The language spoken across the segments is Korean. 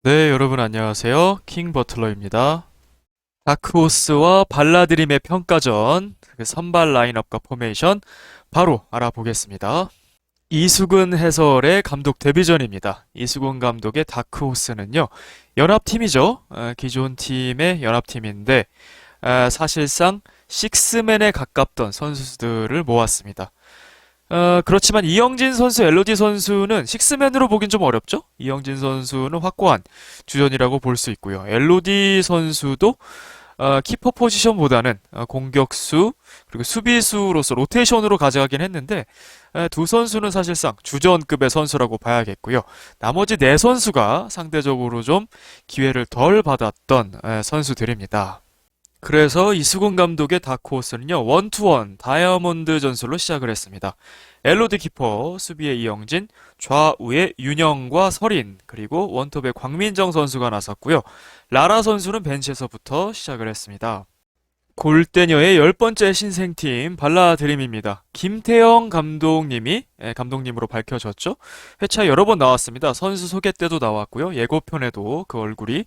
네, 여러분 안녕하세요. 킹 버틀러입니다. 다크호스와 발라드림의 평가전, 그 선발 라인업과 포메이션 바로 알아보겠습니다. 이수근 해설의 감독 데뷔전입니다. 이수근 감독의 다크호스는요, 연합팀이죠. 기존 팀의 연합팀인데 사실상 식스맨에 가깝던 선수들을 모았습니다. 그렇지만 이영진 선수, 엘로디 선수는 식스맨으로 보긴 좀 어렵죠? 이영진 선수는 확고한 주전이라고 볼 수 있고요. 엘로디 선수도 키퍼 포지션보다는 공격수 그리고 수비수로서 로테이션으로 가져가긴 했는데 두 선수는 사실상 주전급의 선수라고 봐야겠고요. 나머지 네 선수가 상대적으로 좀 기회를 덜 받았던 선수들입니다. 그래서 이수근 감독의 다크호스는요, 원투원 다이아몬드 전술로 시작을 했습니다. 엘로디 키퍼, 수비에 이영진, 좌우에 윤영과 설인, 그리고 원톱에 광민정 선수가 나섰고요. 라라 선수는 벤치에서부터 시작을 했습니다. 골대녀의 10번째 신생팀 발라드림입니다. 김태형 감독님이 감독님으로 밝혀졌죠. 회차 여러 번 나왔습니다. 선수 소개 때도 나왔고요. 예고편에도 그 얼굴이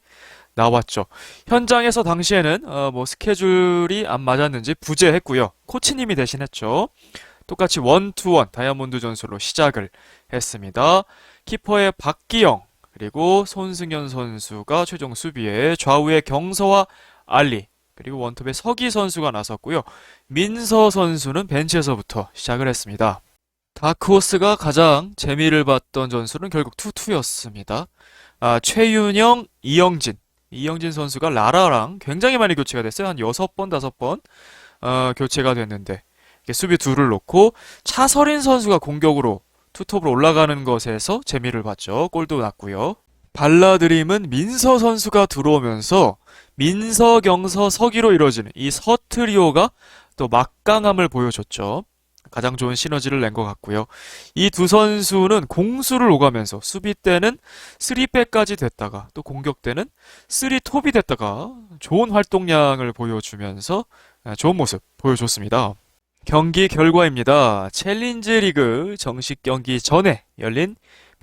나왔죠. 현장에서 당시에는 뭐 스케줄이 안 맞았는지 부재했고요. 코치님이 대신했죠. 똑같이 원투원 다이아몬드 전술로 시작을 했습니다. 키퍼의 박기영 그리고 손승현 선수가 최종 수비에 좌우에 경서와 알리 그리고 원톱에 서기 선수가 나섰고요. 민서 선수는 벤치에서부터 시작을 했습니다. 다크호스가 가장 재미를 봤던 전술은 결국 투투였습니다. 최윤영, 이영진 선수가 라라랑 굉장히 많이 교체가 됐어요. 한 6번, 5번 교체가 됐는데 수비 둘을 놓고 차서린 선수가 공격으로 투톱으로 올라가는 것에서 재미를 봤죠. 골도 났고요. 발라드림은 민서 선수가 들어오면서 민서, 경서, 서기로 이뤄지는 이 서트리오가 또 막강함을 보여줬죠. 가장 좋은 시너지를 낸 것 같고요. 이 두 선수는 공수를 오가면서 수비 때는 3백까지 됐다가 또 공격 때는 3톱이 됐다가 좋은 활동량을 보여주면서 좋은 모습 보여줬습니다. 경기 결과입니다. 챌린지 리그 정식 경기 전에 열린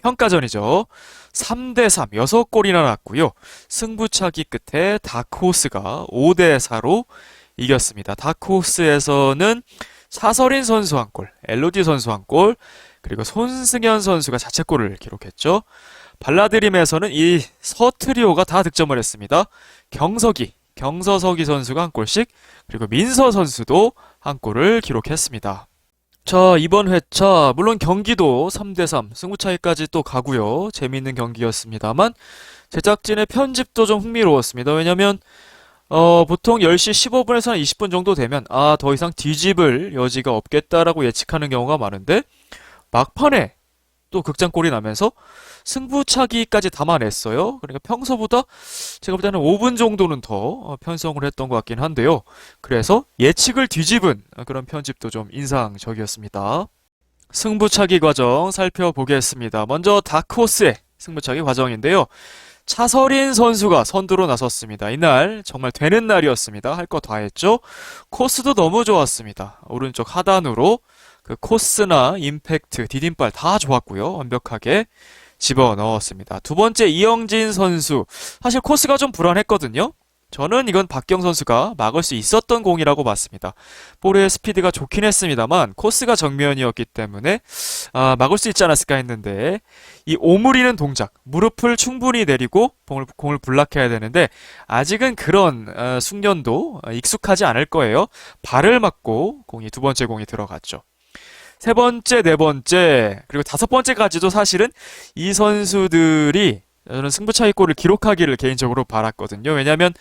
평가전이죠. 3대3 6골이나 났고요. 승부차기 끝에 다크호스가 5대4로 이겼습니다. 다크호스에서는 차서린 선수 한 골, 엘로디 선수 한 골, 그리고 손승현 선수가 자책골을 기록했죠. 발라드림에서는 이 서트리오가 다 득점을 했습니다. 경서석이 선수가 한 골씩, 그리고 민서 선수도 한 골을 기록했습니다. 자, 이번 회차 물론 경기도 3대3 승부차이까지 또 가고요. 재미있는 경기였습니다만 제작진의 편집도 좀 흥미로웠습니다. 왜냐면 보통 10시 15분에서 한 20분 정도 되면 더 이상 뒤집을 여지가 없겠다라고 예측하는 경우가 많은데 막판에 또 극장골이 나면서 승부차기까지 담아냈어요. 그러니까 평소보다 제가 볼 때는 5분 정도는 더 편성을 했던 것 같긴 한데요. 그래서 예측을 뒤집은 그런 편집도 좀 인상적이었습니다. 승부차기 과정 살펴보겠습니다. 먼저 다크호스의 승부차기 과정인데요. 차서린 선수가 선두로 나섰습니다. 이날 정말 되는 날이었습니다. 할 거 다 했죠. 코스도 너무 좋았습니다. 오른쪽 하단으로 그 코스나 임팩트, 디딤발 다 좋았고요. 완벽하게 집어넣었습니다. 두 번째 이영진 선수. 사실 코스가 좀 불안했거든요. 저는 이건 박경 선수가 막을 수 있었던 공이라고 봤습니다. 볼의 스피드가 좋긴 했습니다만 코스가 정면이었기 때문에 막을 수 있지 않았을까 했는데 이 오므리는 동작, 무릎을 충분히 내리고 공을 블락해야 되는데 아직은 그런 숙련도 익숙하지 않을 거예요. 발을 맞고 두 번째 공이 들어갔죠. 세 번째, 네 번째, 그리고 다섯 번째까지도 사실은 이 선수들이 저는 승부차기골을 기록하기를 개인적으로 바랐거든요. 왜냐하면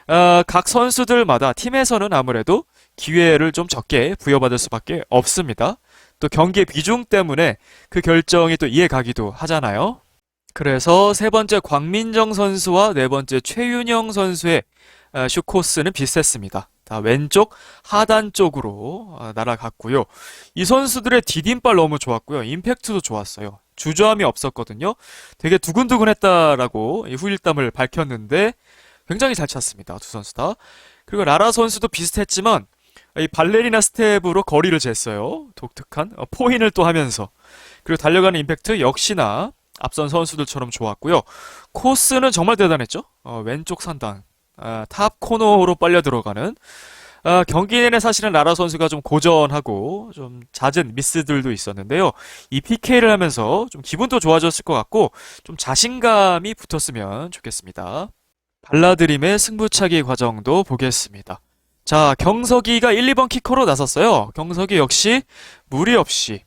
각 선수들마다 팀에서는 아무래도 기회를 좀 적게 부여받을 수밖에 없습니다. 또 경기의 비중 때문에 그 결정이 또 이해가기도 하잖아요. 그래서 세 번째 광민정 선수와 네 번째 최윤영 선수의 슛 코스는 비슷했습니다. 다 왼쪽 하단 쪽으로 날아갔고요. 이 선수들의 디딤발 너무 좋았고요. 임팩트도 좋았어요. 주저함이 없었거든요. 되게 두근두근했다라고 후일담을 밝혔는데 굉장히 잘 찼습니다. 두 선수 다. 그리고 라라 선수도 비슷했지만 이 발레리나 스텝으로 거리를 쟀어요. 독특한 포인을 또 하면서. 그리고 달려가는 임팩트 역시나 앞선 선수들처럼 좋았고요. 코스는 정말 대단했죠. 왼쪽 상단, 탑 코너로 빨려 들어가는 경기 내내 사실은 라라 선수가 좀 고전하고 좀 잦은 미스들도 있었는데요. 이 PK를 하면서 좀 기분도 좋아졌을 것 같고 좀 자신감이 붙었으면 좋겠습니다. 발라드림의 승부차기 과정도 보겠습니다. 자, 경석이가 1, 2번 키커로 나섰어요. 경석이 역시 무리 없이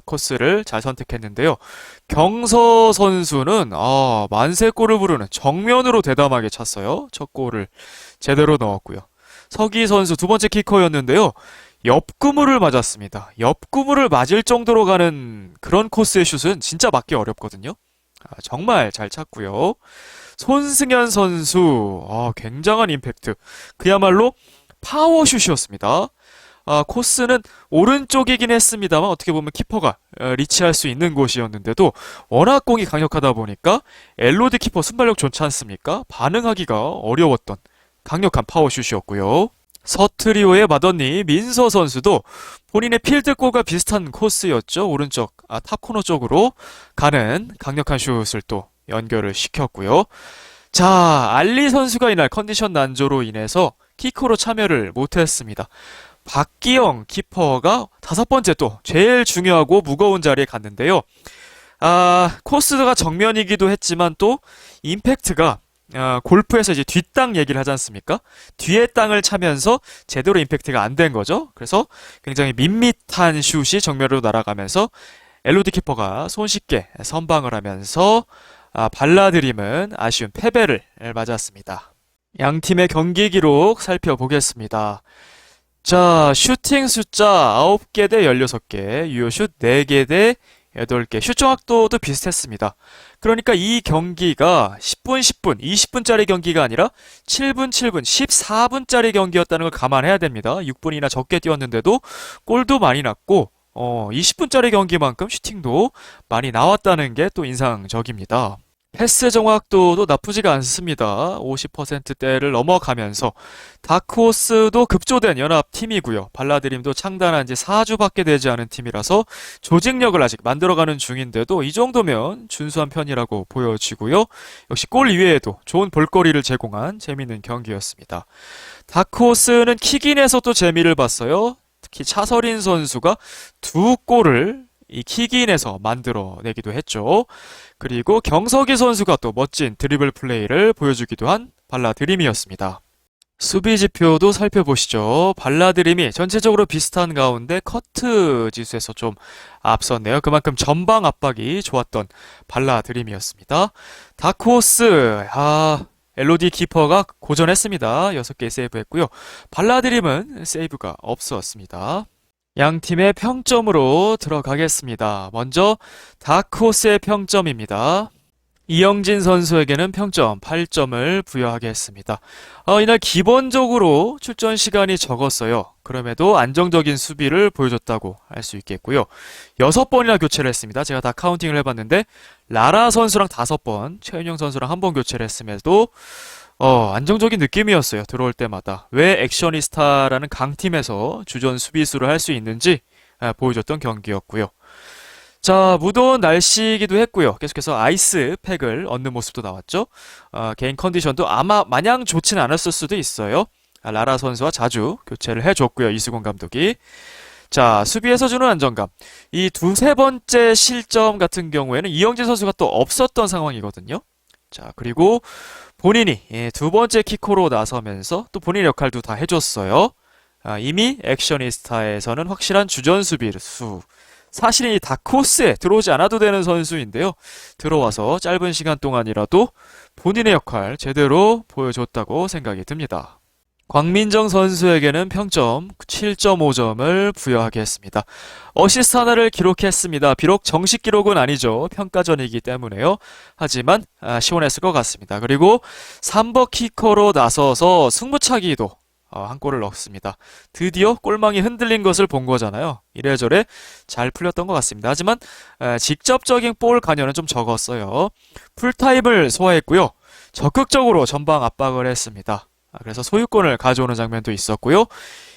코스를 잘 선택했는데요. 경서 선수는 만세골을 부르는 정면으로 대담하게 찼어요. 첫 골을 제대로 넣었고요. 서기 선수 두 번째 키커였는데요. 옆구무를 맞았습니다. 옆구무를 맞을 정도로 가는 그런 코스의 슛은 진짜 맞기 어렵거든요. 정말 잘 찼고요. 손승현 선수, 굉장한 임팩트. 그야말로 파워슛이었습니다. 코스는 오른쪽이긴 했습니다만 어떻게 보면 키퍼가 리치할 수 있는 곳이었는데도 워낙 공이 강력하다 보니까 엘로디 키퍼 순발력 좋지 않습니까? 반응하기가 어려웠던 강력한 파워슛이었고요. 서트리오의 마더니 민서 선수도 본인의 필드골과 비슷한 코스였죠. 오른쪽 탑코너 쪽으로 가는 강력한 슛을 또 연결을 시켰고요. 자, 알리 선수가 이날 컨디션 난조로 인해서 키커로 참여를 못했습니다. 박기영 키퍼가 다섯 번째 또 제일 중요하고 무거운 자리에 갔는데요. 코스가 정면이기도 했지만 또 임팩트가 골프에서 이제 뒷땅 얘기를 하지 않습니까? 뒤에 땅을 차면서 제대로 임팩트가 안 된 거죠. 그래서 굉장히 밋밋한 슛이 정면으로 날아가면서 엘로디 키퍼가 손쉽게 선방을 하면서 발라드림은 아쉬운 패배를 맞았습니다. 양 팀의 경기 기록 살펴보겠습니다. 자, 슈팅 숫자 9개 대 16개, 유효슛 4개 대 8개, 슛 정확도도 비슷했습니다. 그러니까 이 경기가 10분, 10분, 20분짜리 경기가 아니라 7분, 7분, 14분짜리 경기였다는 걸 감안해야 됩니다. 6분이나 적게 뛰었는데도 골도 많이 났고, 20분짜리 경기만큼 슈팅도 많이 나왔다는 게 또 인상적입니다. 패스 정확도도 나쁘지가 않습니다. 50%대를 넘어가면서 다크호스도 급조된 연합팀이고요. 발라드림도 창단한 지 4주밖에 되지 않은 팀이라서 조직력을 아직 만들어가는 중인데도 이 정도면 준수한 편이라고 보여지고요. 역시 골 이외에도 좋은 볼거리를 제공한 재밌는 경기였습니다. 다크호스는 킥인에서 또 재미를 봤어요. 특히 차서린 선수가 두 골을 이 킥인에서 만들어내기도 했죠. 그리고 경석이 선수가 또 멋진 드리블 플레이를 보여주기도 한 발라드림이었습니다. 수비 지표도 살펴보시죠. 발라드림이 전체적으로 비슷한 가운데 커트 지수에서 좀 앞섰네요. 그만큼 전방 압박이 좋았던 발라드림이었습니다. 다크호스, 엘로디 키퍼가 고전했습니다. 6개 세이브했고요. 발라드림은 세이브가 없었습니다. 양 팀의 평점으로 들어가겠습니다. 먼저 다크호스의 평점입니다. 이영진 선수에게는 평점 8점을 부여하겠습니다. 이날 기본적으로 출전 시간이 적었어요. 그럼에도 안정적인 수비를 보여줬다고 할 수 있겠고요. 6번이나 교체를 했습니다. 제가 다 카운팅을 해봤는데 라라 선수랑 5번, 최은영 선수랑 1번 교체를 했음에도 안정적인 느낌이었어요. 들어올 때마다. 왜 액셔니스타라는 강팀에서 주전 수비수를 할 수 있는지 보여줬던 경기였고요. 자, 무더운 날씨이기도 했고요. 계속해서 아이스팩을 얻는 모습도 나왔죠. 개인 컨디션도 아마 마냥 좋지는 않았을 수도 있어요. 라라 선수와 자주 교체를 해줬고요. 이수근 감독이. 자, 수비에서 주는 안정감. 이 두세 번째 실점 같은 경우에는 이영진 선수가 또 없었던 상황이거든요. 자, 그리고 본인이 두 번째 키커로 나서면서 또 본인 역할도 다 해줬어요. 이미 액셔니스타에서는 확실한 주전 수비수. 사실은 이 다크호스에 들어오지 않아도 되는 선수인데요. 들어와서 짧은 시간 동안이라도 본인의 역할 제대로 보여줬다고 생각이 듭니다. 광민정 선수에게는 평점 7.5점을 부여하겠습니다. 어시스트 하나를 기록했습니다. 비록 정식 기록은 아니죠. 평가전이기 때문에요. 하지만 시원했을 것 같습니다. 그리고 3번 키커로 나서서 승부차기도 한 골을 넣었습니다. 드디어 골망이 흔들린 것을 본 거잖아요. 이래저래 잘 풀렸던 것 같습니다. 하지만 직접적인 볼 관여는 좀 적었어요. 풀타임을 소화했고요. 적극적으로 전방 압박을 했습니다. 그래서 소유권을 가져오는 장면도 있었고요.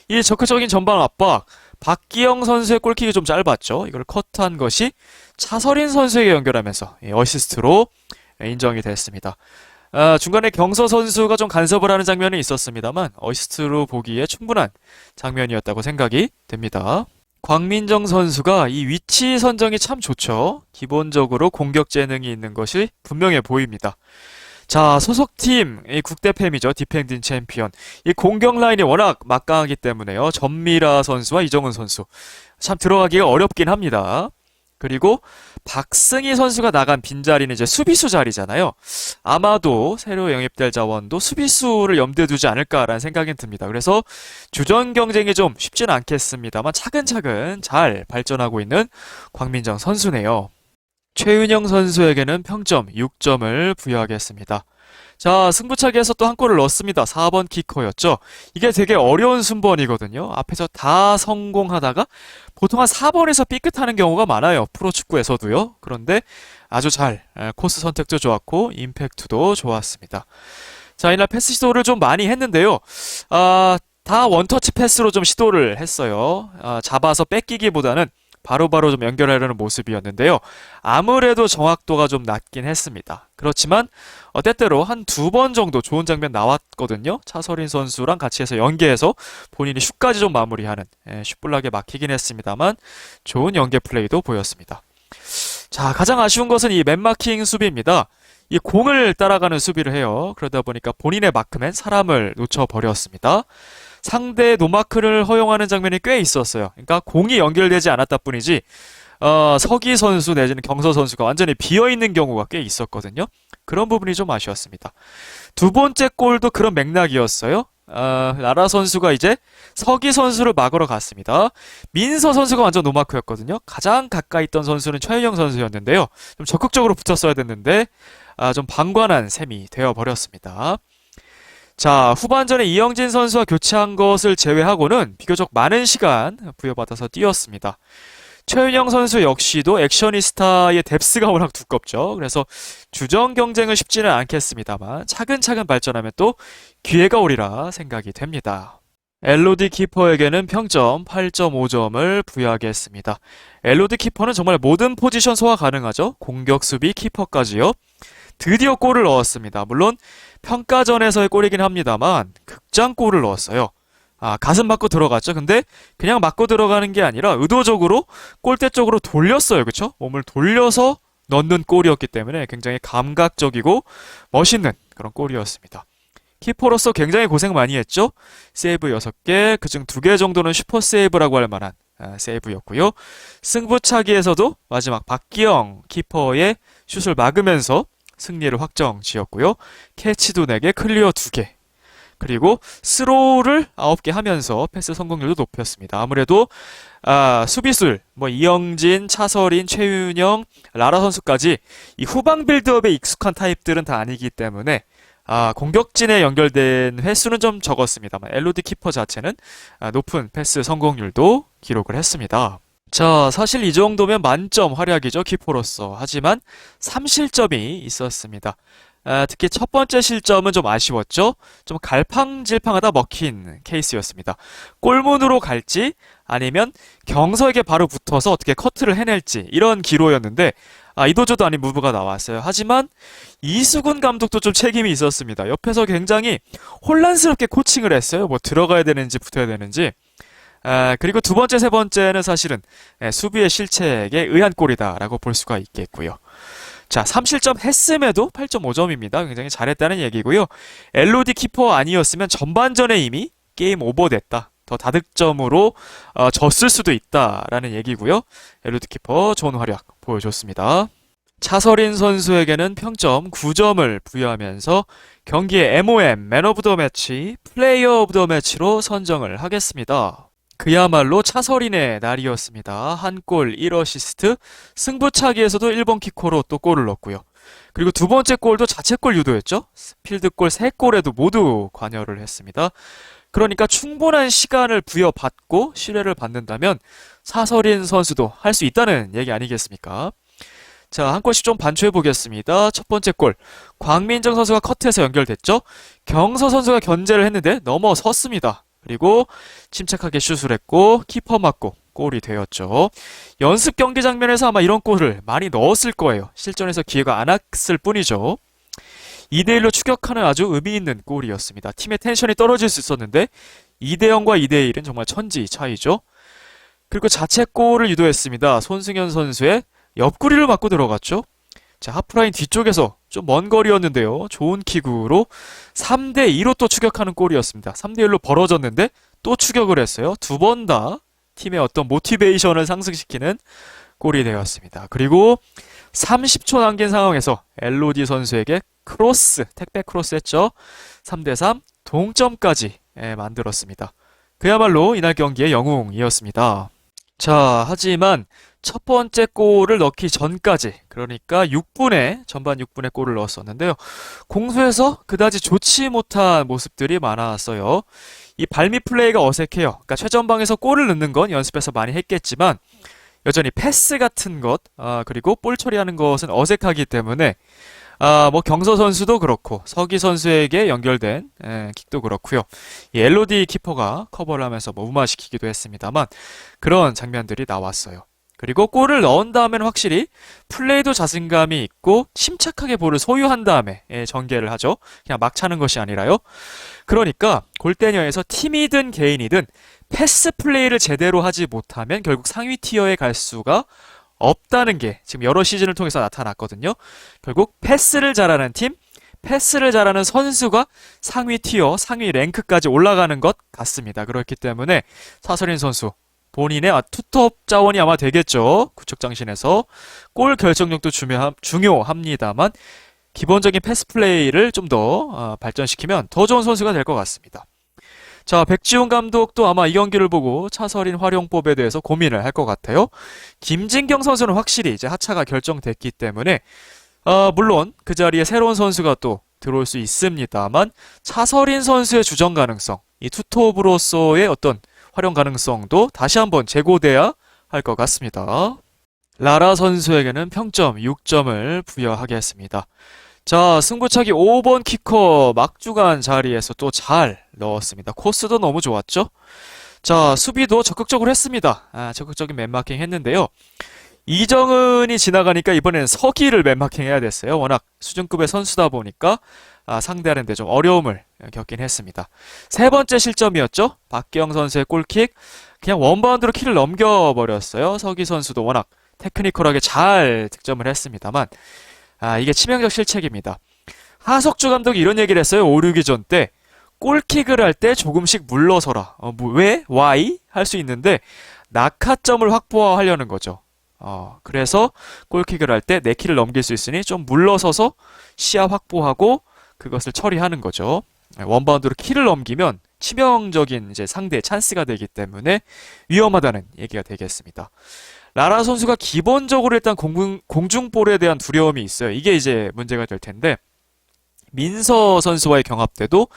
이 적극적인 전방 압박, 박기영 선수의 골킥이 좀 짧았죠. 이걸 커트한 것이 차서린 선수에게 연결하면서 어시스트로 인정이 됐습니다. 중간에 경서 선수가 좀 간섭을 하는 장면이 있었습니다만 어시스트로 보기에 충분한 장면이었다고 생각이 됩니다. 광민정 선수가 이 위치 선정이 참 좋죠. 기본적으로 공격 재능이 있는 것이 분명해 보입니다. 자, 소속팀, 이 국대팸이죠. 디펜딩 챔피언. 이 공격 라인이 워낙 막강하기 때문에요. 전미라 선수와 이정은 선수. 참 들어가기가 어렵긴 합니다. 그리고 박승희 선수가 나간 빈자리는 이제 수비수 자리잖아요. 아마도 새로 영입될 자원도 수비수를 염두에 두지 않을까라는 생각이 듭니다. 그래서 주전 경쟁이 좀 쉽지는 않겠습니다만 차근차근 잘 발전하고 있는 광민정 선수네요. 최윤영 선수에게는 평점 6점을 부여하겠습니다. 자, 승부차기에서 또 한 골을 넣었습니다. 4번 키커였죠. 이게 되게 어려운 순번이거든요. 앞에서 다 성공하다가 보통 한 4번에서 삐끗하는 경우가 많아요. 프로축구에서도요. 그런데 아주 잘 코스 선택도 좋았고 임팩트도 좋았습니다. 자, 이날 패스 시도를 좀 많이 했는데요. 다 원터치 패스로 좀 시도를 했어요. 잡아서 뺏기기보다는 바로바로 좀 연결하려는 모습이었는데요. 아무래도 정확도가 좀 낮긴 했습니다. 그렇지만 때때로 한 2번 정도 좋은 장면 나왔거든요. 차서린 선수랑 같이 해서 연계해서 본인이 슛까지 좀 마무리하는 슛블락에 막히긴 했습니다만 좋은 연계 플레이도 보였습니다. 자, 가장 아쉬운 것은 이 맨마킹 수비입니다. 이 공을 따라가는 수비를 해요. 그러다 보니까 본인의 마크맨 사람을 놓쳐버렸습니다. 상대 노마크를 허용하는 장면이 꽤 있었어요. 그러니까 공이 연결되지 않았다 뿐이지 서기 선수 내지는 경서 선수가 완전히 비어있는 경우가 꽤 있었거든요. 그런 부분이 좀 아쉬웠습니다. 두 번째 골도 그런 맥락이었어요. 라라 선수가 이제 서기 선수를 막으러 갔습니다. 민서 선수가 완전 노마크였거든요. 가장 가까이 있던 선수는 최윤영 선수였는데요. 좀 적극적으로 붙었어야 됐는데 좀 방관한 셈이 되어버렸습니다. 자, 후반전에 이영진 선수와 교체한 것을 제외하고는 비교적 많은 시간 부여받아서 뛰었습니다. 최윤영 선수 역시도 액셔니스타의 뎁스가 워낙 두껍죠. 그래서 주전 경쟁은 쉽지는 않겠습니다만 차근차근 발전하면 또 기회가 오리라 생각이 됩니다. 엘로디 키퍼에게는 평점 8.5점을 부여하겠습니다. 엘로디 키퍼는 정말 모든 포지션 소화 가능하죠. 공격, 수비, 키퍼까지요. 드디어 골을 넣었습니다. 물론 평가전에서의 골이긴 합니다만 극장골을 넣었어요. 가슴 맞고 들어갔죠. 근데 그냥 맞고 들어가는 게 아니라 의도적으로 골대 쪽으로 돌렸어요. 그쵸? 몸을 돌려서 넣는 골이었기 때문에 굉장히 감각적이고 멋있는 그런 골이었습니다. 키퍼로서 굉장히 고생 많이 했죠. 세이브 6개, 그중 2개 정도는 슈퍼 세이브라고 할 만한 세이브였고요. 승부차기에서도 마지막 박기영 키퍼의 슛을 막으면서 승리를 확정 지었고요. 캐치도 4개, 클리어 2개. 그리고 스로우를 9개 하면서 패스 성공률도 높였습니다. 아무래도 수비술 이영진, 차서린, 최윤영, 라라 선수까지 이 후방 빌드업에 익숙한 타입들은 다 아니기 때문에 공격진에 연결된 횟수는 좀 적었습니다만 엘로디 키퍼 자체는 높은 패스 성공률도 기록을 했습니다. 자, 사실 이 정도면 만점 활약이죠, 키퍼로서. 하지만 3실점이 있었습니다. 특히 첫 번째 실점은 좀 아쉬웠죠? 좀 갈팡질팡하다 먹힌 케이스였습니다. 골문으로 갈지 아니면 경서에게 바로 붙어서 어떻게 커트를 해낼지 이런 기로였는데 이도저도 아닌 무브가 나왔어요. 하지만 이수근 감독도 좀 책임이 있었습니다. 옆에서 굉장히 혼란스럽게 코칭을 했어요. 들어가야 되는지 붙어야 되는지. 그리고 두 번째, 세 번째는 사실은 수비의 실책에 의한 골이다라고 볼 수가 있겠고요. 자, 3실점 했음에도 8.5점입니다. 굉장히 잘했다는 얘기고요. 엘로디 키퍼 아니었으면 전반전에 이미 게임 오버됐다. 더 다득점으로 졌을 수도 있다라는 얘기고요. 엘로디 키퍼 좋은 활약 보여줬습니다. 차서린 선수에게는 평점 9점을 부여하면서 경기의 MOM, 맨 오브 더 매치, 플레이어 오브 더 매치로 선정을 하겠습니다. 그야말로 차서린의 날이었습니다. 한 골 1어시스트, 승부차기에서도 1번 키커로 또 골을 넣었고요. 그리고 두 번째 골도 자책골 유도였죠. 필드골 3골에도 모두 관여를 했습니다. 그러니까 충분한 시간을 부여받고 신뢰를 받는다면 차서린 선수도 할 수 있다는 얘기 아니겠습니까? 자, 한 골씩 좀 반추해 보겠습니다. 첫 번째 골, 광민정 선수가 커트해서 연결됐죠. 경서 선수가 견제를 했는데 넘어섰습니다. 그리고 침착하게 슛을 했고 키퍼 맞고 골이 되었죠. 연습 경기 장면에서 아마 이런 골을 많이 넣었을 거예요. 실전에서 기회가 안 왔을 뿐이죠. 2대1로 추격하는 아주 의미 있는 골이었습니다. 팀의 텐션이 떨어질 수 있었는데 2대0과 2대1은 정말 천지 차이죠. 그리고 자책골을 유도했습니다. 손승현 선수의 옆구리를 맞고 들어갔죠. 자, 하프라인 뒤쪽에서 좀 먼 거리였는데요. 좋은 킥으로 3대2로 또 추격하는 골이었습니다. 3대1로 벌어졌는데 또 추격을 했어요. 두 번 다 팀의 어떤 모티베이션을 상승시키는 골이 되었습니다. 그리고 30초 남긴 상황에서 엘로디 선수에게 크로스, 택배 크로스 했죠. 3대3 동점까지 만들었습니다. 그야말로 이날 경기의 영웅이었습니다. 자, 하지만 첫 번째 골을 넣기 전까지, 그러니까 전반 6분에 골을 넣었었는데요. 공수에서 그다지 좋지 못한 모습들이 많았어요. 이 발밑 플레이가 어색해요. 그러니까 최전방에서 골을 넣는 건 연습에서 많이 했겠지만 여전히 패스 같은 것, 그리고 볼 처리하는 것은 어색하기 때문에 뭐 경서 선수도 그렇고 서기 선수에게 연결된 킥도 그렇고요. 이 엘로디 키퍼가 커버를 하면서 뭐 무마시키기도 했습니다만 그런 장면들이 나왔어요. 그리고 골을 넣은 다음에는 확실히 플레이도 자신감이 있고 침착하게 볼을 소유한 다음에 전개를 하죠. 그냥 막 차는 것이 아니라요. 그러니까 골대녀에서 팀이든 개인이든 패스 플레이를 제대로 하지 못하면 결국 상위 티어에 갈 수가 없다는 게 지금 여러 시즌을 통해서 나타났거든요. 결국 패스를 잘하는 팀, 패스를 잘하는 선수가 상위 티어, 상위 랭크까지 올라가는 것 같습니다. 그렇기 때문에 차서린 선수 본인의 투톱 자원이 아마 되겠죠. 구척장신에서 골 결정력도 중요합니다만 기본적인 패스 플레이를 좀 더 발전시키면 더 좋은 선수가 될 것 같습니다. 자, 백지훈 감독도 아마 이 경기를 보고 차서린 활용법에 대해서 고민을 할 것 같아요. 김진경 선수는 확실히 이제 하차가 결정됐기 때문에 물론 그 자리에 새로운 선수가 또 들어올 수 있습니다만 차서린 선수의 주전 가능성, 이 투톱으로서의 어떤 활용 가능성도 다시 한번 재고돼야 할 것 같습니다. 라라 선수에게는 평점 6점을 부여하겠습니다. 자, 승부차기 5번 키커 막주간 자리에서 또 잘 넣었습니다. 코스도 너무 좋았죠? 자, 수비도 적극적으로 했습니다. 적극적인 맨마킹 했는데요. 이정은이 지나가니까 이번엔 서기를 맨마킹 해야 됐어요. 워낙 수준급의 선수다 보니까 상대하는데 좀 어려움을 겪긴 했습니다. 세 번째 실점이었죠. 박경 선수의 골킥. 그냥 원바운드로 키를 넘겨버렸어요. 서기 선수도 워낙 테크니컬하게 잘 득점을 했습니다만 이게 치명적 실책입니다. 하석주 감독이 이런 얘기를 했어요. 5-6위전 때 골킥을 할 때 조금씩 물러서라. 왜? Why? 할 수 있는데 낙하점을 확보하려는 거죠. 그래서 골킥을 할 때 내 키를 넘길 수 있으니 좀 물러서서 시야 확보하고 그것을 처리하는 거죠. 원바운드로 키를 넘기면 치명적인 이제 상대의 찬스가 되기 때문에 위험하다는 얘기가 되겠습니다. 라라 선수가 기본적으로 일단 공중볼에 대한 두려움이 있어요. 이게 이제 문제가 될 텐데 민서 선수와의 경합 때도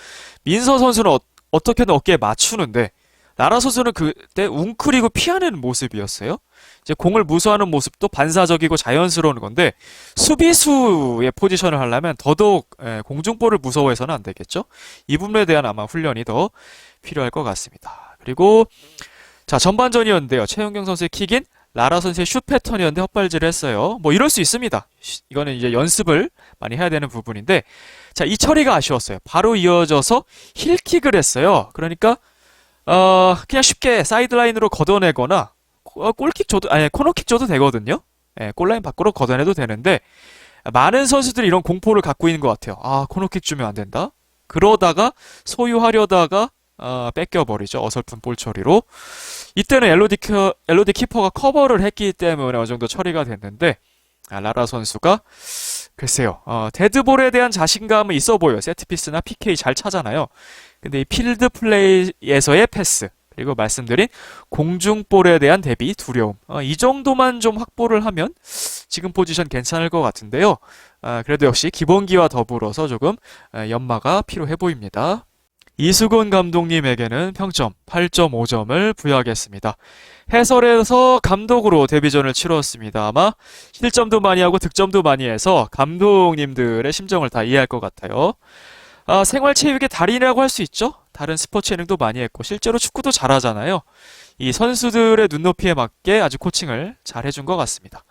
민서 선수는 어떻게든 어깨에 맞추는데 라라 선수는 그때 웅크리고 피하는 모습이었어요. 이제 공을 무서워하는 모습도 반사적이고 자연스러운 건데 수비수의 포지션을 하려면 더더욱 공중볼을 무서워해서는 안 되겠죠. 이 부분에 대한 아마 훈련이 더 필요할 것 같습니다. 그리고 자, 전반전이었는데요. 최용경 선수의 킥인 라라 선수의 슛 패턴이었는데 헛발질을 했어요. 뭐 이럴 수 있습니다. 이거는 이제 연습을 많이 해야 되는 부분인데 자, 이 처리가 아쉬웠어요. 바로 이어져서 힐킥을 했어요. 그러니까 그냥 쉽게 사이드라인으로 걷어내거나 골킥 줘도 코너킥 줘도 되거든요. 골라인 밖으로 걷어내도 되는데 많은 선수들이 이런 공포를 갖고 있는 것 같아요. 코너킥 주면 안 된다. 그러다가 소유하려다가 뺏겨버리죠. 어설픈 볼 처리로. 이때는 엘로디 키퍼가 커버를 했기 때문에 어느 정도 처리가 됐는데 라라 선수가 글쎄요. 데드볼에 대한 자신감은 있어 보여요. 세트피스나 PK 잘 차잖아요. 근데 이 필드 플레이에서의 패스 그리고 말씀드린 공중볼에 대한 대비 두려움 이 정도만 좀 확보를 하면 지금 포지션 괜찮을 것 같은데요. 그래도 역시 기본기와 더불어서 조금 연마가 필요해 보입니다. 이수근 감독님에게는 평점 8.5점을 부여하겠습니다. 해설에서 감독으로 데뷔전을 치렀습니다. 아마 실점도 많이 하고 득점도 많이 해서 감독님들의 심정을 다 이해할 것 같아요. 생활체육의 달인이라고 할 수 있죠? 다른 스포츠 예능도 많이 했고 실제로 축구도 잘하잖아요. 이 선수들의 눈높이에 맞게 아주 코칭을 잘 해준 것 같습니다.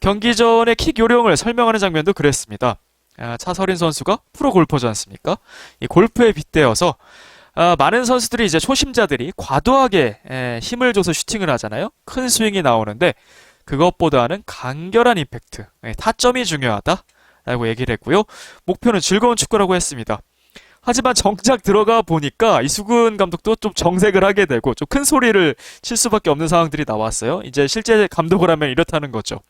경기 전에 킥 요령을 설명하는 장면도 그랬습니다. 차서린 선수가 프로 골퍼지 않습니까? 이 골프에 빗대어서 많은 선수들이 이제 초심자들이 과도하게 힘을 줘서 슈팅을 하잖아요. 큰 스윙이 나오는데 그것보다는 간결한 임팩트, 타점이 중요하다라고 얘기를 했고요. 목표는 즐거운 축구라고 했습니다. 하지만 정작 들어가 보니까 이수근 감독도 좀 정색을 하게 되고 좀 큰 소리를 칠 수밖에 없는 상황들이 나왔어요. 이제 실제 감독을 하면 이렇다는 거죠.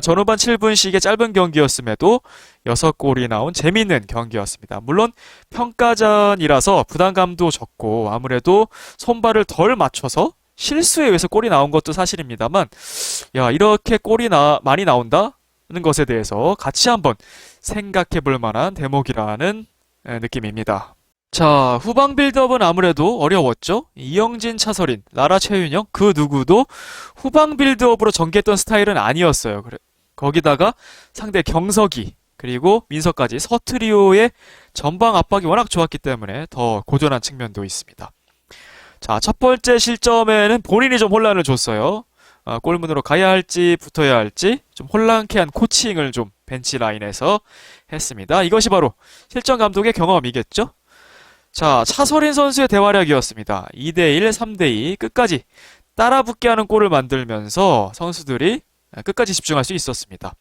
전후반 7분씩의 짧은 경기였음에도 6골이 나온 재미있는 경기였습니다. 물론 평가전이라서 부담감도 적고 아무래도 손발을 덜 맞춰서 실수에 의해서 골이 나온 것도 사실입니다만 야, 이렇게 골이 많이 나온다는 것에 대해서 같이 한번 생각해 볼 만한 대목이라는 느낌입니다. 자, 후방 빌드업은 아무래도 어려웠죠. 이영진, 차서린, 라라, 최윤영 그 누구도 후방 빌드업으로 전개했던 스타일은 아니었어요. 거기다가 상대 경석이 그리고 민석까지 서트리오의 전방 압박이 워낙 좋았기 때문에 더 고전한 측면도 있습니다. 자, 첫 번째 실점에는 본인이 좀 혼란을 줬어요. 골문으로 가야 할지 붙어야 할지 좀 혼란케 한 코칭을 좀 벤치 라인에서 했습니다. 이것이 바로 실전 감독의 경험이겠죠? 자, 차서린 선수의 대활약이었습니다. 2대1, 3대2 끝까지 따라붙게 하는 골을 만들면서 선수들이 끝까지 집중할 수 있었습니다.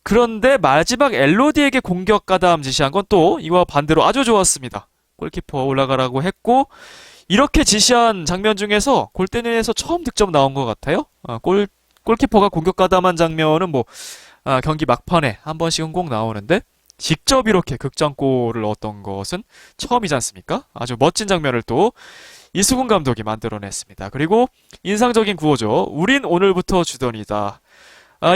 그런데 마지막 엘로디에게 공격 가담 지시한 건 또 이와 반대로 아주 좋았습니다. 골키퍼 올라가라고 했고 이렇게 지시한 장면 중에서 골대내에서 처음 득점 나온 것 같아요. 골키퍼가 공격 가담한 장면은 경기 막판에 한 번씩은 꼭 나오는데 직접 이렇게 극장골을 넣었던 것은 처음이지 않습니까? 아주 멋진 장면을 또 이수근 감독이 만들어냈습니다. 그리고 인상적인 구호죠. 우린 오늘부터 주전이다.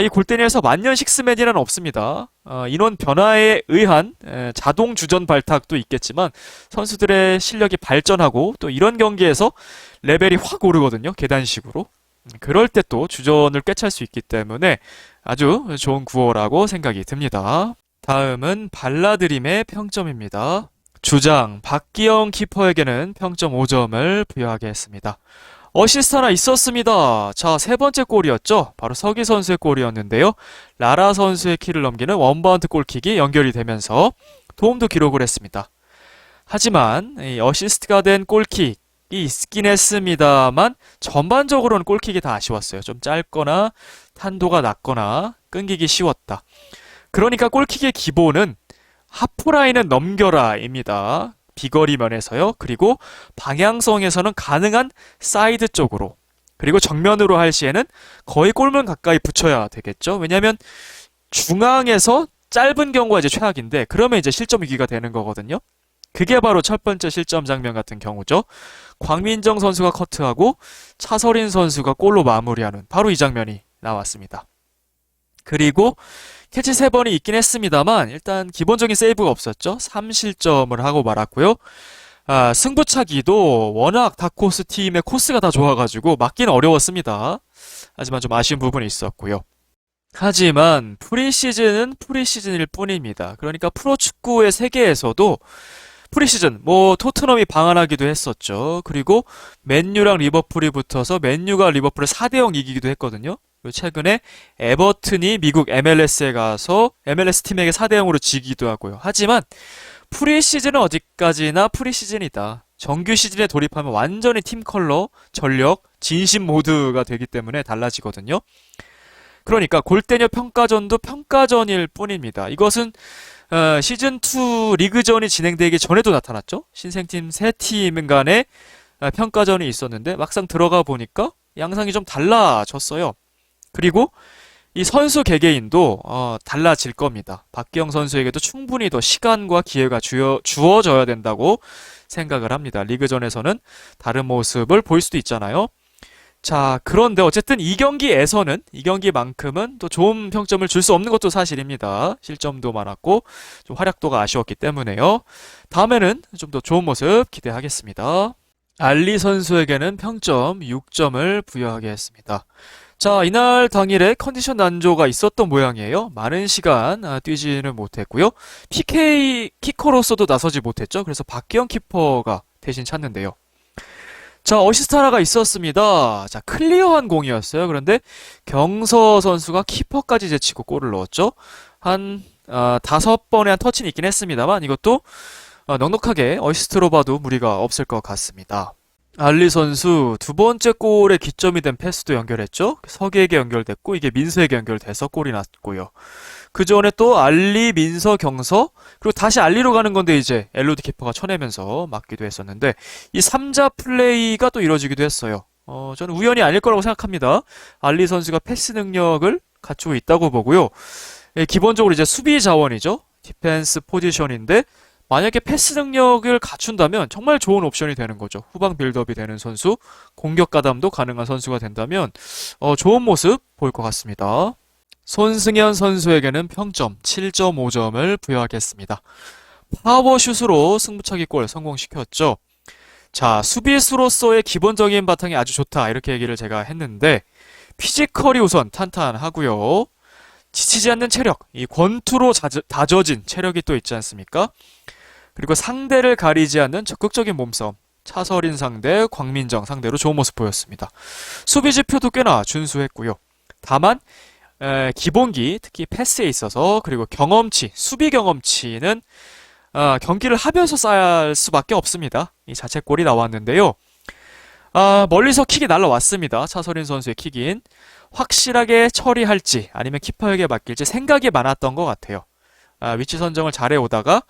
이 골대니에서 만년 식스맨이란 없습니다. 인원 변화에 의한 자동 주전 발탁도 있겠지만 선수들의 실력이 발전하고 또 이런 경기에서 레벨이 확 오르거든요. 계단식으로. 그럴 때 또 주전을 꿰찰 수 있기 때문에 아주 좋은 구호라고 생각이 듭니다. 다음은 발라드림의 평점입니다. 주장 박기영 키퍼에게는 평점 5점을 부여하게 했습니다. 어시스트 하나 있었습니다. 자, 세 번째 골이었죠. 바로 서기 선수의 골이었는데요. 라라 선수의 키를 넘기는 원바운드 골킥이 연결이 되면서 도움도 기록을 했습니다. 하지만 이 어시스트가 된 골킥이 있긴 했습니다만 전반적으로는 골킥이 다 아쉬웠어요. 좀 짧거나 탄도가 낮거나 끊기기 쉬웠다. 그러니까 골킥의 기본은 하프라인은 넘겨라입니다. 비거리 면에서요. 그리고 방향성에서는 가능한 사이드 쪽으로. 그리고 정면으로 할 시에는 거의 골문 가까이 붙여야 되겠죠. 왜냐하면 중앙에서 짧은 경우가 이제 최악인데 그러면 이제 실점 위기가 되는 거거든요. 그게 바로 첫 번째 실점 장면 같은 경우죠. 광민정 선수가 커트하고 차서린 선수가 골로 마무리하는 바로 이 장면이 나왔습니다. 그리고 캐치 3번이 있긴 했습니다만 일단 기본적인 세이브가 없었죠. 3실점을 하고 말았고요. 승부차기도 워낙 다코스 팀의 코스가 다 좋아가지고 막기는 어려웠습니다. 하지만 좀 아쉬운 부분이 있었고요. 하지만 프리시즌은 프리시즌일 뿐입니다. 그러니까 프로축구의 세계에서도 프리시즌 토트넘이 방한하기도 했었죠. 그리고 맨유랑 리버풀이 붙어서 맨유가 리버풀을 4대0 이기기도 했거든요. 최근에 에버튼이 미국 MLS에 가서 MLS 팀에게 4대0으로 지기도 하고요. 하지만 프리시즌은 어디까지나 프리시즌이다. 정규 시즌에 돌입하면 완전히 팀 컬러, 전력, 진심 모드가 되기 때문에 달라지거든요. 그러니까 골대녀 평가전도 평가전일 뿐입니다. 이것은 시즌2 리그전이 진행되기 전에도 나타났죠. 신생팀 3팀 간의 평가전이 있었는데 막상 들어가 보니까 양상이 좀 달라졌어요. 그리고 이 선수 개개인도 달라질 겁니다. 박기영 선수에게도 충분히 더 시간과 기회가 주어져야 된다고 생각을 합니다. 리그전에서는 다른 모습을 보일 수도 있잖아요. 자, 그런데 어쨌든 이 경기만큼은 또 좋은 평점을 줄 수 없는 것도 사실입니다. 실점도 많았고 좀 활약도가 아쉬웠기 때문에요. 다음에는 좀 더 좋은 모습 기대하겠습니다. 알리 선수에게는 평점 6점을 부여하게 했습니다. 자, 이날 당일에 컨디션 난조가 있었던 모양이에요. 많은 시간 뛰지는 못했고요. PK 키커로서도 나서지 못했죠. 그래서 박기영 키퍼가 대신 찼는데요. 자, 어시스트 하나가 있었습니다. 자, 클리어한 공이었어요. 그런데 경서 선수가 키퍼까지 제치고 골을 넣었죠. 한 5번의 한 터치는 있긴 했습니다만 이것도 넉넉하게 어시스트로 봐도 무리가 없을 것 같습니다. 알리 선수 두 번째 골에 기점이 된 패스도 연결했죠. 석이에게 연결됐고 이게 민서에게 연결돼서 골이 났고요. 그 전에 또 알리, 민서, 경서 그리고 다시 알리로 가는 건데 이제 엘로디 키퍼가 쳐내면서 막기도 했었는데 이 3자 플레이가 또 이루어지기도 했어요. 저는 우연이 아닐 거라고 생각합니다. 알리 선수가 패스 능력을 갖추고 있다고 보고요. 예, 기본적으로 이제 수비 자원이죠. 디펜스 포지션인데 만약에 패스 능력을 갖춘다면 정말 좋은 옵션이 되는 거죠. 후방 빌드업이 되는 선수, 공격 가담도 가능한 선수가 된다면 좋은 모습 보일 것 같습니다. 손승현 선수에게는 평점 7.5점을 부여하겠습니다. 파워슛으로 승부차기 골 성공시켰죠. 자, 수비수로서의 기본적인 바탕이 아주 좋다 이렇게 얘기를 제가 했는데 피지컬이 우선 탄탄하고요. 지치지 않는 체력, 이 권투로 다져진 체력이 또 있지 않습니까? 그리고 상대를 가리지 않는 적극적인 몸싸움. 차서린 상대, 광민정 상대로 좋은 모습 보였습니다. 수비 지표도 꽤나 준수했고요. 다만 기본기, 특히 패스에 있어서 그리고 경험치, 수비 경험치는 경기를 하면서 쌓아야 할 수밖에 없습니다. 이 자책골이 나왔는데요. 멀리서 킥이 날라왔습니다. 차서린 선수의 킥인. 확실하게 처리할지 아니면 키퍼에게 맡길지 생각이 많았던 것 같아요. 위치 선정을 잘해오다가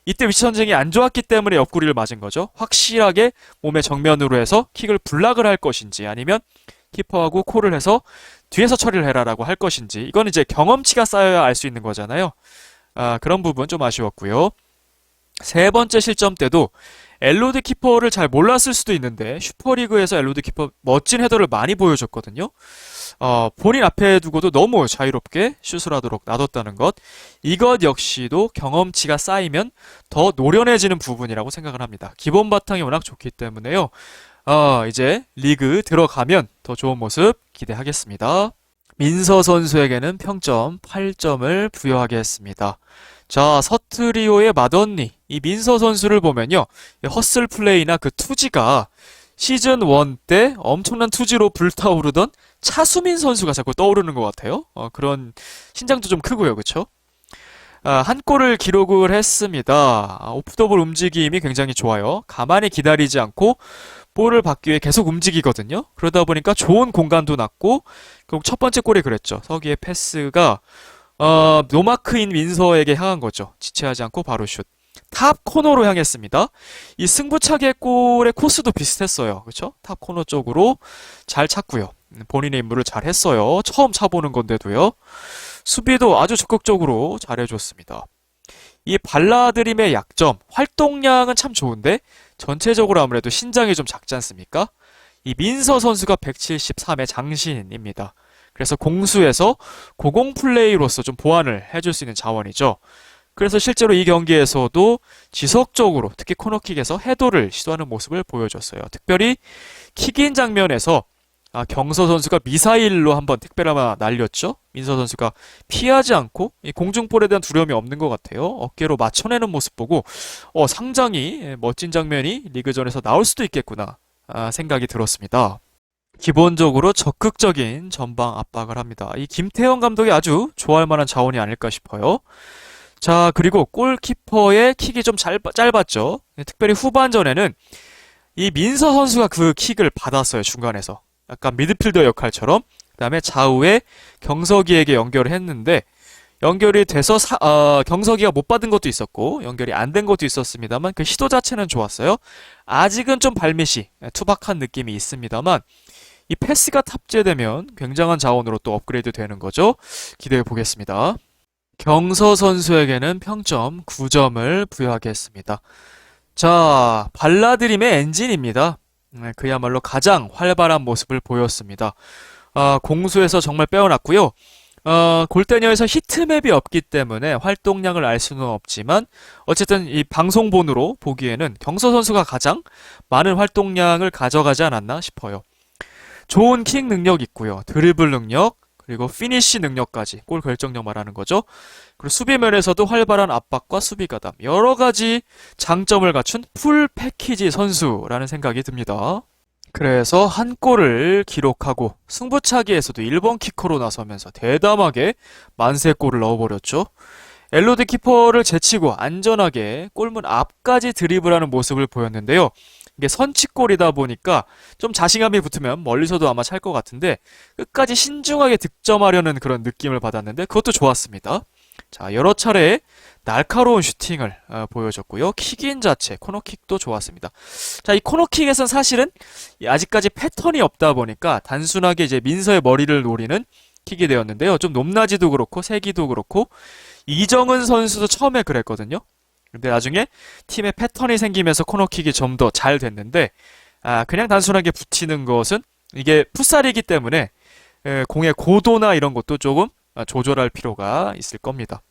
이때 위치 선정이 안 좋았기 때문에 옆구리를 맞은 거죠. 확실하게 몸의 정면으로 해서 킥을 블락을 할 것인지 아니면 키퍼하고 콜을 해서 뒤에서 처리를 해라라고 할 것인지 이건 이제 경험치가 쌓여야 알 수 있는 거잖아요. 그런 부분 좀 아쉬웠고요. 세 번째 실점 때도 엘로드 키퍼를 잘 몰랐을 수도 있는데 슈퍼리그에서 엘로드 키퍼 멋진 헤더를 많이 보여줬거든요. 본인 앞에 두고도 너무 자유롭게 슛을 하도록 놔뒀다는 것. 이것 역시도 경험치가 쌓이면 더 노련해지는 부분이라고 생각을 합니다. 기본 바탕이 워낙 좋기 때문에요. 이제 리그 들어가면 더 좋은 모습 기대하겠습니다. 민서 선수에게는 평점 8점을 부여하겠습니다. 자, 서트리오의 맏언니, 이 민서 선수를 보면요. 허슬 플레이나 그 투지가 시즌 1 때 엄청난 투지로 불타오르던 차수민 선수가 자꾸 떠오르는 것 같아요. 그런 신장도 좀 크고요. 그쵸? 한 골을 기록을 했습니다. 오프 더 볼 움직임이 굉장히 좋아요. 가만히 기다리지 않고 볼을 받기 위해 계속 움직이거든요. 그러다 보니까 좋은 공간도 났고 결국 첫 번째 골이 그랬죠. 서기의 패스가 노마크인 민서에게 향한 거죠. 지체하지 않고 바로 슛. 탑 코너로 향했습니다. 이 승부차기의 골의 코스도 비슷했어요. 그렇죠? 탑 코너 쪽으로 잘 찼고요. 본인의 임무를 잘 했어요. 처음 차보는 건데도요. 수비도 아주 적극적으로 잘해줬습니다. 이 발라드림의 약점, 활동량은 참 좋은데 전체적으로 아무래도 신장이 좀 작지 않습니까? 이 민서 선수가 173의 장신입니다. 그래서 공수에서 고공 플레이로서 좀 보완을 해줄 수 있는 자원이죠. 그래서 실제로 이 경기에서도 지속적으로 특히 코너킥에서 헤더를 시도하는 모습을 보여줬어요. 특별히 킥인 장면에서 경서 선수가 미사일로 한번 특별하게 날렸죠. 민서 선수가 피하지 않고 이 공중볼에 대한 두려움이 없는 것 같아요. 어깨로 맞춰내는 모습 보고 상당히 멋진 장면이 리그전에서 나올 수도 있겠구나 생각이 들었습니다. 기본적으로 적극적인 전방 압박을 합니다. 이 김태형 감독이 아주 좋아할 만한 자원이 아닐까 싶어요. 자, 그리고 골키퍼의 킥이 좀 짧았죠. 특별히 후반전에는 이 민서 선수가 그 킥을 받았어요. 중간에서. 약간 미드필더 역할처럼. 그 다음에 좌우에 경석이에게 연결을 했는데 연결이 돼서 경석이가 못 받은 것도 있었고 연결이 안 된 것도 있었습니다만 그 시도 자체는 좋았어요. 아직은 좀 발밑이 투박한 느낌이 있습니다만 이 패스가 탑재되면 굉장한 자원으로 또 업그레이드 되는 거죠. 기대해 보겠습니다. 경서 선수에게는 평점 9점을 부여하겠습니다. 자, 발라드림의 엔진입니다. 그야말로 가장 활발한 모습을 보였습니다. 공수에서 정말 빼어났고요. 골대녀에서 히트맵이 없기 때문에 활동량을 알 수는 없지만 어쨌든 이 방송본으로 보기에는 경서 선수가 가장 많은 활동량을 가져가지 않았나 싶어요. 좋은 킥 능력 있고요. 드리블 능력, 그리고 피니쉬 능력까지, 골 결정력 말하는 거죠. 그리고 수비 면에서도 활발한 압박과 수비 가담, 여러 가지 장점을 갖춘 풀 패키지 선수라는 생각이 듭니다. 그래서 한 골을 기록하고 승부차기에서도 1번 키커로 나서면서 대담하게 만세골을 넣어버렸죠. 엘로디 키퍼를 제치고 안전하게 골문 앞까지 드리블하는 모습을 보였는데요. 이게 선취골이다 보니까 좀 자신감이 붙으면 멀리서도 아마 찰 것 같은데 끝까지 신중하게 득점하려는 그런 느낌을 받았는데 그것도 좋았습니다. 자, 여러 차례 날카로운 슈팅을 보여줬고요. 킥인 자체, 코너킥도 좋았습니다. 자, 이 코너킥에선 사실은 아직까지 패턴이 없다 보니까 단순하게 이제 민서의 머리를 노리는 킥이 되었는데요. 좀 높낮이도 그렇고 세기도 그렇고 이정은 선수도 처음에 그랬거든요. 근데 나중에 팀에 패턴이 생기면서 코너킥이 좀 더 잘 됐는데 그냥 단순하게 붙이는 것은 이게 풋살이기 때문에 공의 고도나 이런 것도 조금 조절할 필요가 있을 겁니다.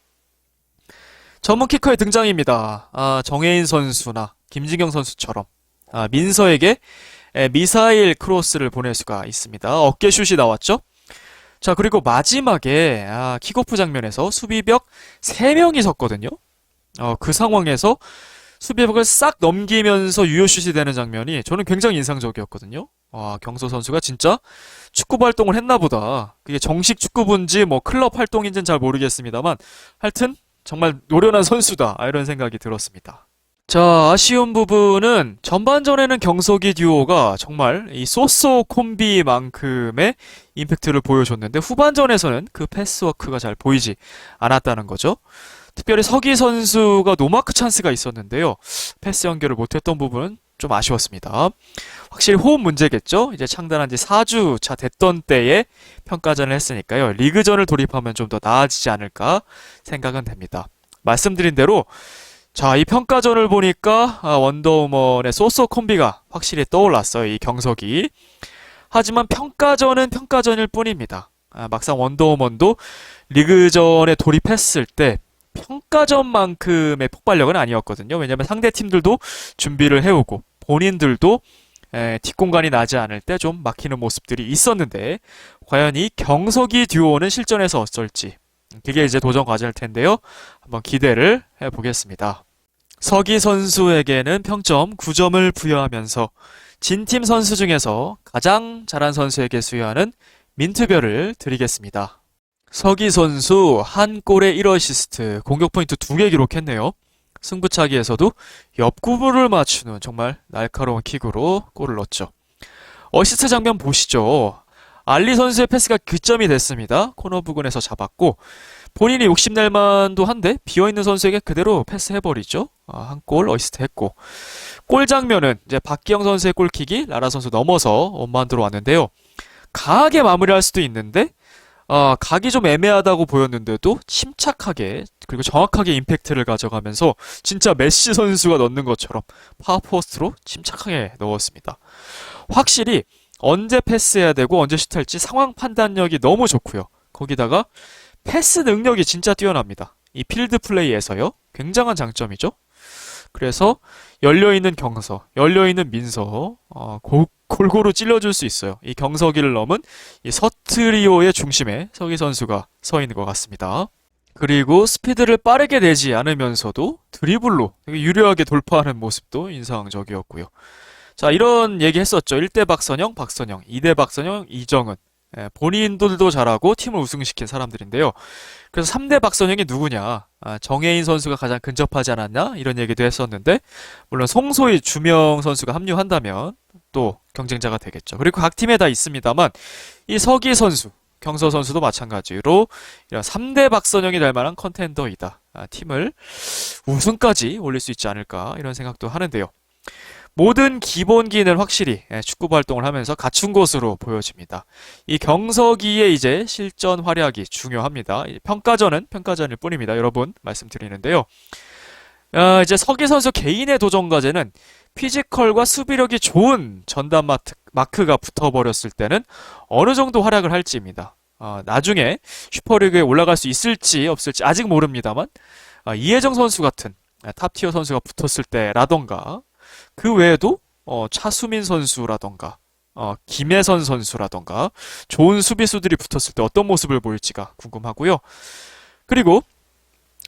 전문 키커의 등장입니다. 정혜인 선수나 김진경 선수처럼 민서에게 미사일 크로스를 보낼 수가 있습니다. 어깨슛이 나왔죠? 자, 그리고 마지막에 킥오프 장면에서 수비벽 3명이 섰거든요. 그 상황에서 수비벽을 싹 넘기면서 유효슛이 되는 장면이 저는 굉장히 인상적이었거든요. 경서 선수가 진짜 축구 활동을 했나 보다. 그게 정식 축구부인지 뭐 클럽 활동인지는 잘 모르겠습니다만 하여튼 정말 노련한 선수다. 이런 생각이 들었습니다. 자, 아쉬운 부분은 전반전에는 경석이 듀오가 정말 이 소소 콤비만큼의 임팩트를 보여줬는데 후반전에서는 그 패스워크가 잘 보이지 않았다는 거죠. 특별히 서기 선수가 노마크 찬스가 있었는데요. 패스 연결을 못했던 부분은 좀 아쉬웠습니다. 확실히 호흡 문제겠죠? 이제 창단한 지 4주 차 됐던 때에 평가전을 했으니까요. 리그전을 돌입하면 좀 더 나아지지 않을까 생각은 됩니다. 말씀드린 대로 자, 이 평가전을 보니까 원더우먼의 소소 콤비가 확실히 떠올랐어요. 이 경석이. 하지만 평가전은 평가전일 뿐입니다. 막상 원더우먼도 리그전에 돌입했을 때 평가전만큼의 폭발력은 아니었거든요. 왜냐하면 상대 팀들도 준비를 해오고 본인들도 뒷공간이 나지 않을 때 좀 막히는 모습들이 있었는데 과연 이 경석이 듀오는 실전에서 어떨지 그게 이제 도전 과제일 텐데요. 한번 기대를 해보겠습니다. 서기 선수에게는 평점 9점을 부여하면서 진팀 선수 중에서 가장 잘한 선수에게 수여하는 민트별을 드리겠습니다. 서기 선수 한 골에 1어시스트, 공격 포인트 2개 기록했네요. 승부차기에서도 옆구부를 맞추는 정말 날카로운 킥으로 골을 넣었죠. 어시스트 장면 보시죠. 알리 선수의 패스가 득점이 됐습니다. 코너 부근에서 잡았고 본인이 욕심낼 만도 한데 비어있는 선수에게 그대로 패스해버리죠. 한 골 어시스트 했고 골 장면은 이제 박기영 선수의 골킥이 라라 선수 넘어서 원만 들어왔는데요. 강하게 마무리할 수도 있는데 각이 좀 애매하다고 보였는데도 침착하게 그리고 정확하게 임팩트를 가져가면서 진짜 메시 선수가 넣는 것처럼 파워포스트로 침착하게 넣었습니다. 확실히 언제 패스해야 되고 언제 슛할지 상황 판단력이 너무 좋고요. 거기다가 패스 능력이 진짜 뛰어납니다. 이 필드 플레이에서요. 굉장한 장점이죠. 그래서 열려있는 경서, 열려있는 민서 골고루 찔러줄 수 있어요. 이 경서기를 넘은 이 서트리오의 중심에 서기 선수가 서 있는 것 같습니다. 그리고 스피드를 빠르게 내지 않으면서도 드리블로 되게 유려하게 돌파하는 모습도 인상적이었고요. 자, 이런 얘기 했었죠. 1대 박선영, 2대 박선영, 이정은. 본인들도 잘하고 팀을 우승시킨 사람들인데요. 그래서 3대 박선영이 누구냐? 정혜인 선수가 가장 근접하지 않았냐? 이런 얘기도 했었는데 물론 송소희 주명 선수가 합류한다면 또 경쟁자가 되겠죠. 그리고 각 팀에 다 있습니다만 이 서기 선수, 경서 선수도 마찬가지로 이런 3대 박선영이 될 만한 컨텐더이다. 팀을 우승까지 올릴 수 있지 않을까 이런 생각도 하는데요. 모든 기본기는 확실히 축구부 활동을 하면서 갖춘 것으로 보여집니다. 이 경서기의 이제 실전 활약이 중요합니다. 평가전은 평가전일 뿐입니다. 여러분 말씀드리는데요. 이제 서기 선수 개인의 도전 과제는 피지컬과 수비력이 좋은 전담 마크가 붙어버렸을 때는 어느 정도 활약을 할지입니다. 나중에 슈퍼리그에 올라갈 수 있을지 없을지 아직 모릅니다만 이혜정 선수 같은 탑티어 선수가 붙었을 때라던가 그 외에도 차수민 선수라던가 김혜선 선수라던가 좋은 수비수들이 붙었을 때 어떤 모습을 보일지가 궁금하고요. 그리고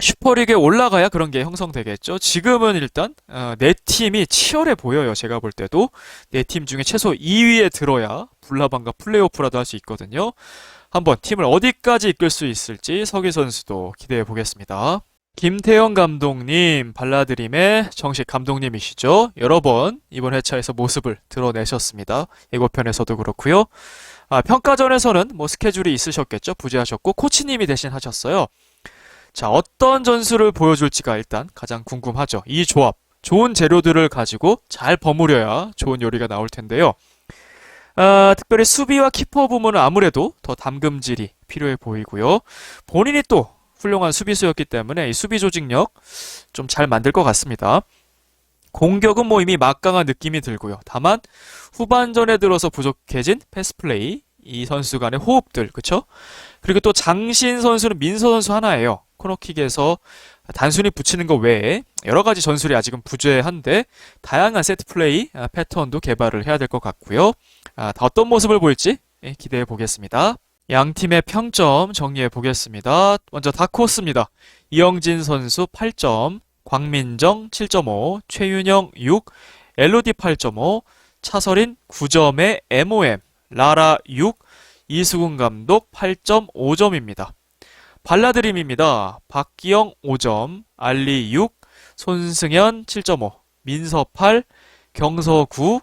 슈퍼리그에 올라가야 그런 게 형성되겠죠. 지금은 일단 네 팀이 치열해 보여요. 제가 볼 때도 네 팀 중에 최소 2위에 들어야 불나방과 플레이오프라도 할 수 있거든요. 한번 팀을 어디까지 이끌 수 있을지 서기 선수도 기대해 보겠습니다. 김태형 감독님, 발라드림의 정식 감독님이시죠. 여러 번 이번 회차에서 모습을 드러내셨습니다. 예고편에서도 그렇고요. 평가전에서는 뭐 스케줄이 있으셨겠죠. 부재하셨고 코치님이 대신 하셨어요. 자, 어떤 전술을 보여줄지가 일단 가장 궁금하죠. 이 조합, 좋은 재료들을 가지고 잘 버무려야 좋은 요리가 나올 텐데요. 특별히 수비와 키퍼 부문은 아무래도 더 담금질이 필요해 보이고요. 본인이 또 훌륭한 수비수였기 때문에 이 수비 조직력 좀 잘 만들 것 같습니다. 공격은 뭐 이미 막강한 느낌이 들고요. 다만 후반전에 들어서 부족해진 패스플레이, 이 선수 간의 호흡들, 그쵸? 그리고 또 장신 선수는 민서 선수 하나예요. 코너킥에서 단순히 붙이는 것 외에 여러 가지 전술이 아직은 부재한데 다양한 세트 플레이 패턴도 개발을 해야 될 것 같고요. 다 어떤 모습을 보일지 기대해 보겠습니다. 양 팀의 평점 정리해 보겠습니다. 먼저 다크호스입니다. 이영진 선수 8점, 광민정 7.5, 최윤영 6, 엘로디 8.5, 차서린 9점에 MOM, 라라 6, 이수근 감독 8.5점입니다. 발라드림입니다. 박기영 5점, 알리 6, 손승현 7.5, 민서 8, 경서 9,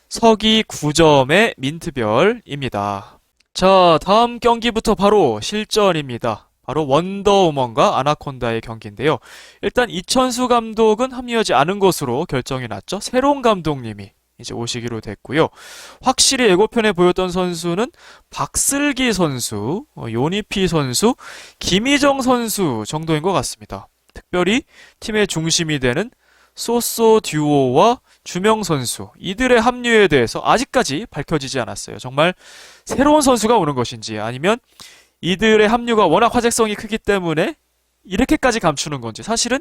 서기 9점의 민트별입니다. 자, 다음 경기부터 바로 실전입니다. 바로 원더우먼과 아나콘다의 경기인데요. 일단 이천수 감독은 합류하지 않은 것으로 결정이 났죠. 새로운 감독님이 이제 오시기로 됐고요. 확실히 예고편에 보였던 선수는 박슬기 선수, 요니피 선수, 김희정 선수 정도인 것 같습니다. 특별히 팀의 중심이 되는 소소 듀오와 주명 선수, 이들의 합류에 대해서 아직까지 밝혀지지 않았어요. 정말 새로운 선수가 오는 것인지 아니면 이들의 합류가 워낙 화제성이 크기 때문에 이렇게까지 감추는 건지, 사실은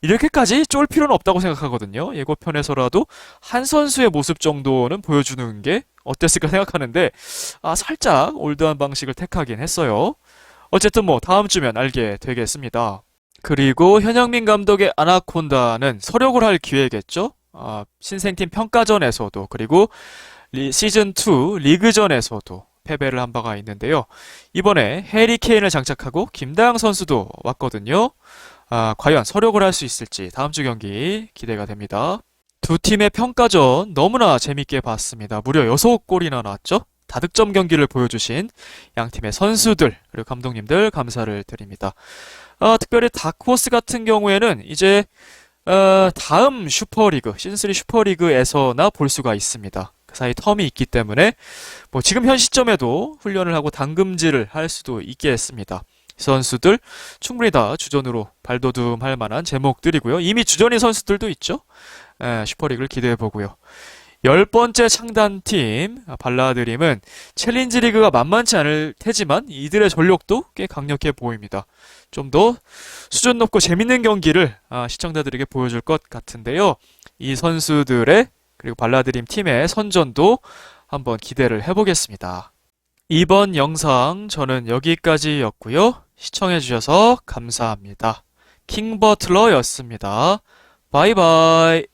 이렇게까지 쫄 필요는 없다고 생각하거든요. 예고편에서라도 한 선수의 모습 정도는 보여주는 게 어땠을까 생각하는데 살짝 올드한 방식을 택하긴 했어요. 어쨌든 뭐 다음 주면 알게 되겠습니다. 그리고 현영민 감독의 아나콘다는 서력을 할 기회겠죠. 신생팀 평가전에서도 그리고 시즌2 리그전에서도 패배를 한 바가 있는데요. 이번에 해리 케인을 장착하고 김다영 선수도 왔거든요. 과연 서력을 할 수 있을지 다음 주 경기 기대가 됩니다. 두 팀의 평가전 너무나 재밌게 봤습니다. 무려 6골이나 나왔죠. 다득점 경기를 보여주신 양 팀의 선수들 그리고 감독님들 감사를 드립니다. 특별히 다크호스 같은 경우에는 이제 다음 슈퍼리그, 시즌3 슈퍼리그에서나 볼 수가 있습니다. 그 사이 텀이 있기 때문에 뭐 지금 현 시점에도 훈련을 하고 당금질을 할 수도 있겠습니다. 선수들 충분히 다 주전으로 발돋움할 만한 제목들이고요. 이미 주전인 선수들도 있죠. 슈퍼리그를 기대해보고요. 10번째 창단팀 발라드림은 챌린지 리그가 만만치 않을 테지만 이들의 전력도 꽤 강력해 보입니다. 좀 더 수준 높고 재밌는 경기를 시청자들에게 보여줄 것 같은데요. 이 선수들의 그리고 발라드림 팀의 선전도 한번 기대를 해보겠습니다. 이번 영상 저는 여기까지였고요. 시청해주셔서 감사합니다. 킹버틀러였습니다. 바이바이.